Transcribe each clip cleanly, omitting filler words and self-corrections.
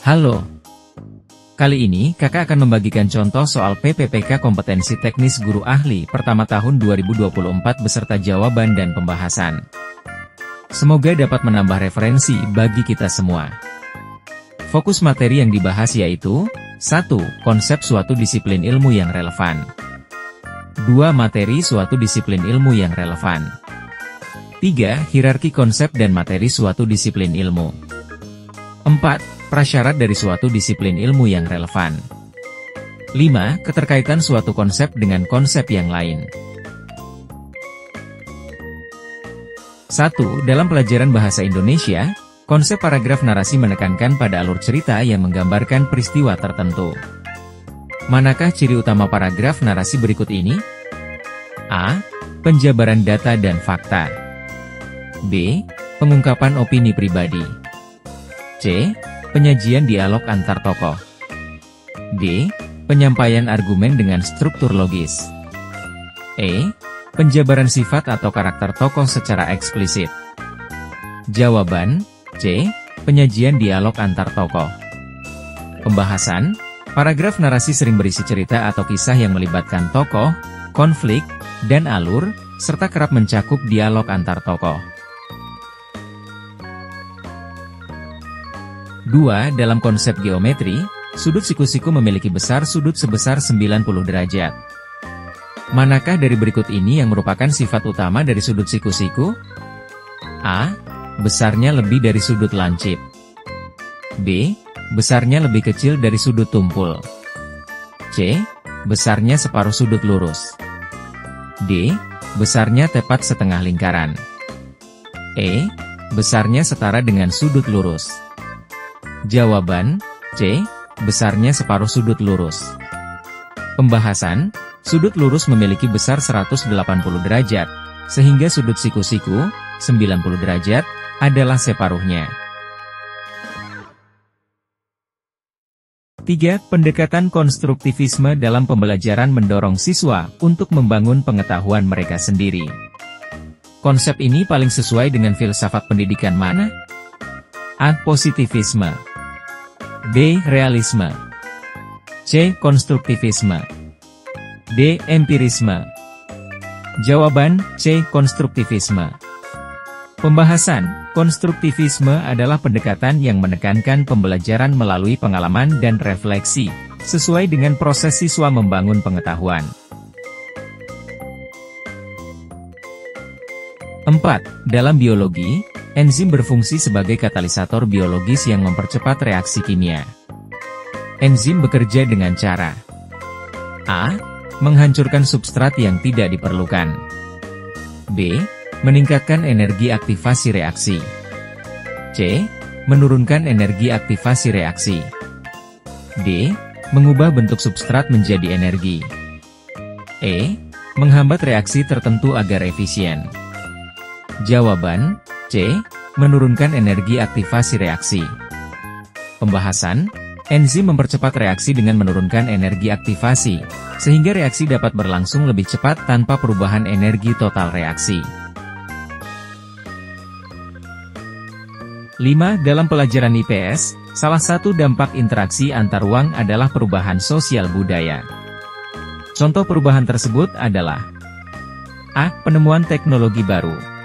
Halo. Kali ini kakak akan membagikan contoh soal PPPK Kompetensi Teknis Guru Ahli pertama tahun 2024 beserta jawaban dan pembahasan. Semoga dapat menambah referensi bagi kita semua. Fokus materi yang dibahas yaitu 1. Konsep suatu disiplin ilmu yang relevan. 2. Materi suatu disiplin ilmu yang relevan. 3. Hierarki konsep dan materi suatu disiplin ilmu. 4. Prasyarat dari suatu disiplin ilmu yang relevan. 5. Keterkaitan suatu konsep dengan konsep yang lain. 1. Dalam pelajaran bahasa Indonesia, konsep paragraf narasi menekankan pada alur cerita yang menggambarkan peristiwa tertentu. Manakah ciri utama paragraf narasi berikut ini? A. Penjabaran data dan fakta. B. Pengungkapan opini pribadi. C. Penyajian dialog antar tokoh. D. Penyampaian argumen dengan struktur logis. E. Penjabaran sifat atau karakter tokoh secara eksplisit. Jawaban C. Penyajian dialog antar tokoh. Pembahasan, paragraf narasi sering berisi cerita atau kisah yang melibatkan tokoh, konflik, dan alur, serta kerap mencakup dialog antar tokoh. 2. Dalam konsep geometri, sudut siku-siku memiliki besar sudut sebesar 90 derajat. Manakah dari berikut ini yang merupakan sifat utama dari sudut siku-siku? A. Besarnya lebih dari sudut lancip. B. Besarnya lebih kecil dari sudut tumpul. C. Besarnya separuh sudut lurus. D. Besarnya tepat setengah lingkaran. E. Besarnya setara dengan sudut lurus. Jawaban C. Besarnya separuh sudut lurus. Pembahasan, sudut lurus memiliki besar 180 derajat, sehingga sudut siku-siku, 90 derajat, adalah separuhnya. 3. Pendekatan konstruktivisme dalam pembelajaran mendorong siswa untuk membangun pengetahuan mereka sendiri. Konsep ini paling sesuai dengan filsafat pendidikan mana? A. Positivisme. B. Realisme. C. Konstruktivisme. D. Empirisme. Jawaban C. Konstruktivisme. Pembahasan, konstruktivisme adalah pendekatan yang menekankan pembelajaran melalui pengalaman dan refleksi, sesuai dengan proses siswa membangun pengetahuan. 4. Dalam biologi, enzim berfungsi sebagai katalisator biologis yang mempercepat reaksi kimia. Enzim bekerja dengan cara A. Menghancurkan substrat yang tidak diperlukan. B. Meningkatkan energi aktivasi reaksi. C. Menurunkan energi aktivasi reaksi. D. Mengubah bentuk substrat menjadi energi. E. Menghambat reaksi tertentu agar efisien. Jawaban C. Menurunkan energi aktivasi reaksi. Pembahasan, enzim mempercepat reaksi dengan menurunkan energi aktivasi, sehingga reaksi dapat berlangsung lebih cepat tanpa perubahan energi total reaksi. 5. Dalam pelajaran IPS, salah satu dampak interaksi antar ruang adalah perubahan sosial budaya. Contoh perubahan tersebut adalah A. Penemuan teknologi baru.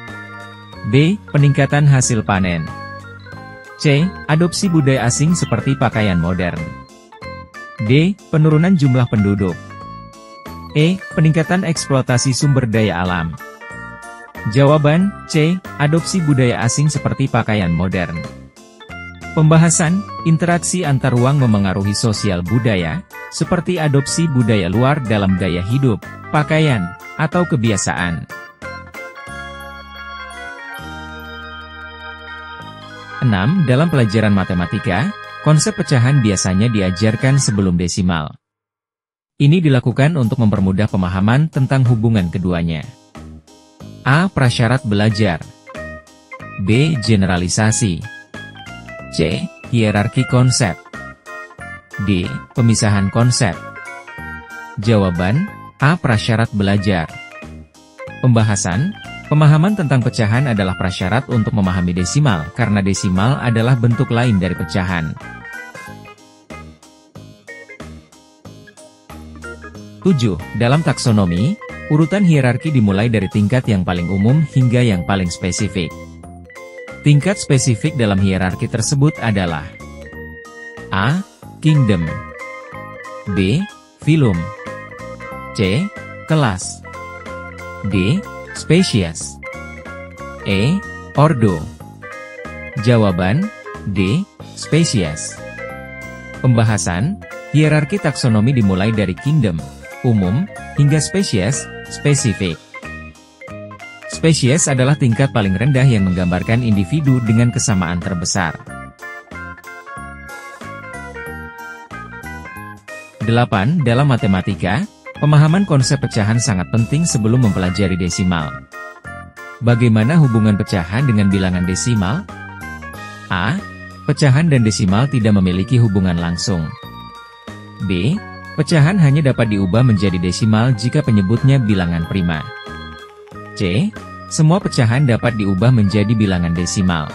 B. Peningkatan hasil panen. C. Adopsi budaya asing seperti pakaian modern. D. Penurunan jumlah penduduk. E. Peningkatan eksploitasi sumber daya alam. Jawaban C. Adopsi budaya asing seperti pakaian modern. Pembahasan, interaksi antar ruang memengaruhi sosial budaya, seperti adopsi budaya luar dalam gaya hidup, pakaian, atau kebiasaan. 6. Dalam pelajaran matematika, konsep pecahan biasanya diajarkan sebelum desimal. Ini dilakukan untuk mempermudah pemahaman tentang hubungan keduanya. A. Prasyarat belajar. B. Generalisasi. C. Hierarki konsep. D. Pemisahan konsep. Jawaban A. Prasyarat belajar. Pembahasan, pemahaman tentang pecahan adalah prasyarat untuk memahami desimal, karena desimal adalah bentuk lain dari pecahan. 7. Dalam taksonomi, urutan hierarki dimulai dari tingkat yang paling umum hingga yang paling spesifik. Tingkat spesifik dalam hierarki tersebut adalah A. Kingdom, B. Phylum, C. Kelas, D. Species, E. Ordo. Jawaban, D. Species. Pembahasan, hierarki taksonomi dimulai dari kingdom, umum, hingga spesies, spesifik. Spesies adalah tingkat paling rendah yang menggambarkan individu dengan kesamaan terbesar. 8. Dalam matematika, pemahaman konsep pecahan sangat penting sebelum mempelajari desimal. Bagaimana hubungan pecahan dengan bilangan desimal? A. Pecahan dan desimal tidak memiliki hubungan langsung. B. Pecahan hanya dapat diubah menjadi desimal jika penyebutnya bilangan prima. C. Semua pecahan dapat diubah menjadi bilangan desimal.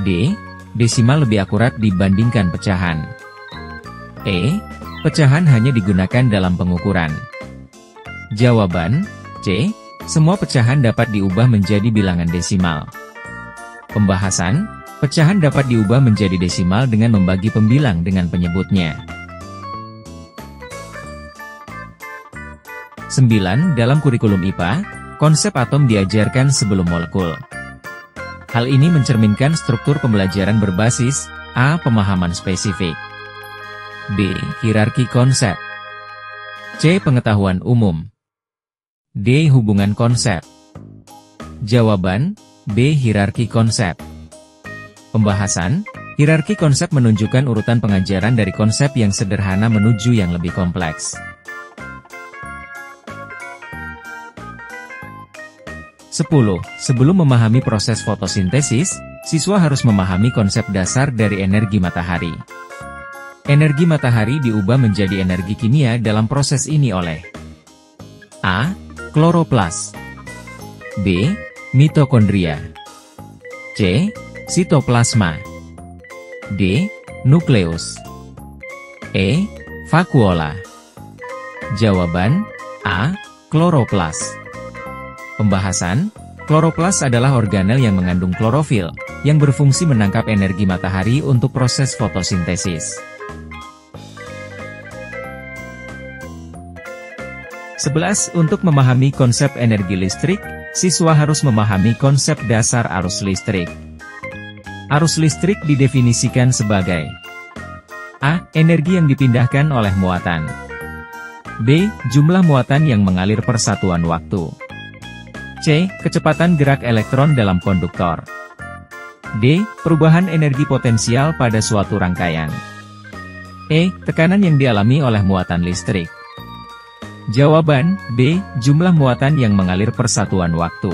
D. Desimal lebih akurat dibandingkan pecahan. E. Pecahan hanya digunakan dalam pengukuran. Jawaban, C. Semua pecahan dapat diubah menjadi bilangan desimal. Pembahasan, pecahan dapat diubah menjadi desimal dengan membagi pembilang dengan penyebutnya. 9. Dalam kurikulum IPA, konsep atom diajarkan sebelum molekul. Hal ini mencerminkan struktur pembelajaran berbasis A. Pemahaman spesifik, B. Hierarki konsep, C. Pengetahuan umum, D. Hubungan konsep. Jawaban, B. Hierarki konsep. Pembahasan, hierarki konsep menunjukkan urutan pengajaran dari konsep yang sederhana menuju yang lebih kompleks. 10. Sebelum memahami proses fotosintesis, siswa harus memahami konsep dasar dari energi matahari. Energi matahari diubah menjadi energi kimia dalam proses ini oleh A. Kloroplas, B. Mitokondria, C. Sitoplasma, D. Nukleus, E. Vakuola. Jawaban, A. Kloroplas. Pembahasan, kloroplas adalah organel yang mengandung klorofil, yang berfungsi menangkap energi matahari untuk proses fotosintesis. 11. Untuk memahami konsep energi listrik, siswa harus memahami konsep dasar arus listrik. Arus listrik didefinisikan sebagai A. Energi yang dipindahkan oleh muatan, B. Jumlah muatan yang mengalir per satuan waktu, C. Kecepatan gerak elektron dalam konduktor, D. Perubahan energi potensial pada suatu rangkaian, E. Tekanan yang dialami oleh muatan listrik. Jawaban, B. Jumlah muatan yang mengalir per satuan waktu.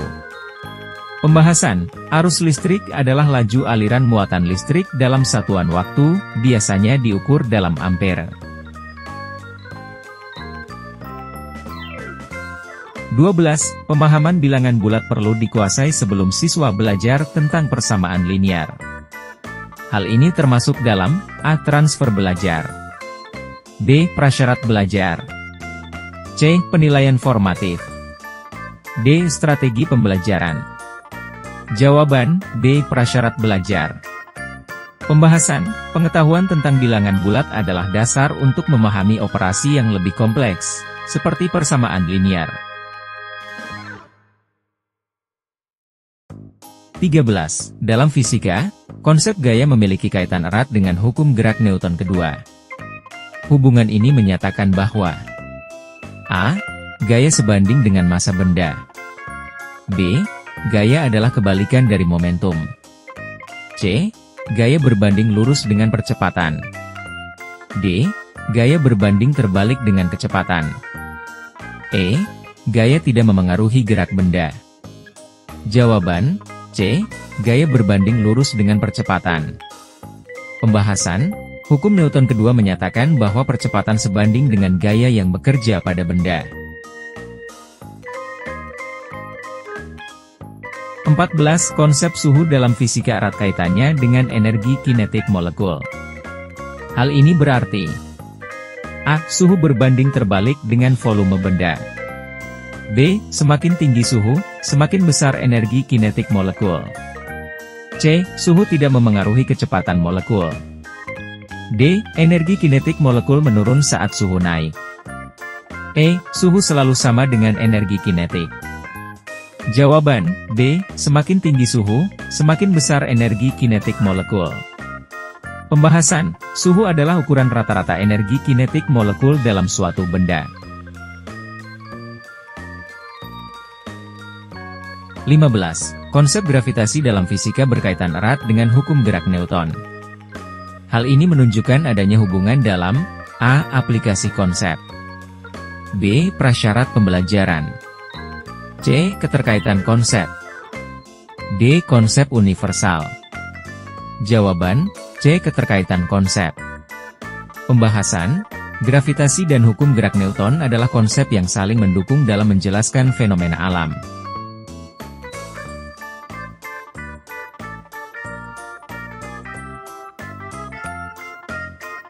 Pembahasan, arus listrik adalah laju aliran muatan listrik dalam satuan waktu, biasanya diukur dalam ampere. 12. Pemahaman bilangan bulat perlu dikuasai sebelum siswa belajar tentang persamaan linear. Hal ini termasuk dalam A. Transfer belajar, B. Prasyarat belajar, C. Penilaian formatif, D. Strategi pembelajaran. Jawaban, B. Prasyarat belajar. Pembahasan, pengetahuan tentang bilangan bulat adalah dasar untuk memahami operasi yang lebih kompleks, seperti persamaan linear. 13. Dalam fisika, konsep gaya memiliki kaitan erat dengan hukum gerak Newton kedua. Hubungan ini menyatakan bahwa A. Gaya sebanding dengan massa benda, B. Gaya adalah kebalikan dari momentum, C. Gaya berbanding lurus dengan percepatan, D. Gaya berbanding terbalik dengan kecepatan, E. Gaya tidak memengaruhi gerak benda. Jawaban, C. Gaya berbanding lurus dengan percepatan. Pembahasan, hukum Newton kedua menyatakan bahwa percepatan sebanding dengan gaya yang bekerja pada benda. 14. Konsep suhu dalam fisika erat kaitannya dengan energi kinetik molekul. Hal ini berarti A. Suhu berbanding terbalik dengan volume benda. B. Semakin tinggi suhu, semakin besar energi kinetik molekul. C. Suhu tidak memengaruhi kecepatan molekul. D. Energi kinetik molekul menurun saat suhu naik. E. Suhu selalu sama dengan energi kinetik. Jawaban B. Semakin tinggi suhu, semakin besar energi kinetik molekul. Pembahasan, suhu adalah ukuran rata-rata energi kinetik molekul dalam suatu benda. 15. Konsep gravitasi dalam fisika berkaitan erat dengan hukum gerak Newton. Hal ini menunjukkan adanya hubungan dalam A. Aplikasi konsep, B. Prasyarat pembelajaran, C. Keterkaitan konsep, D. Konsep universal. Jawaban C. Keterkaitan konsep. Pembahasan, gravitasi dan hukum gerak Newton adalah konsep yang saling mendukung dalam menjelaskan fenomena alam.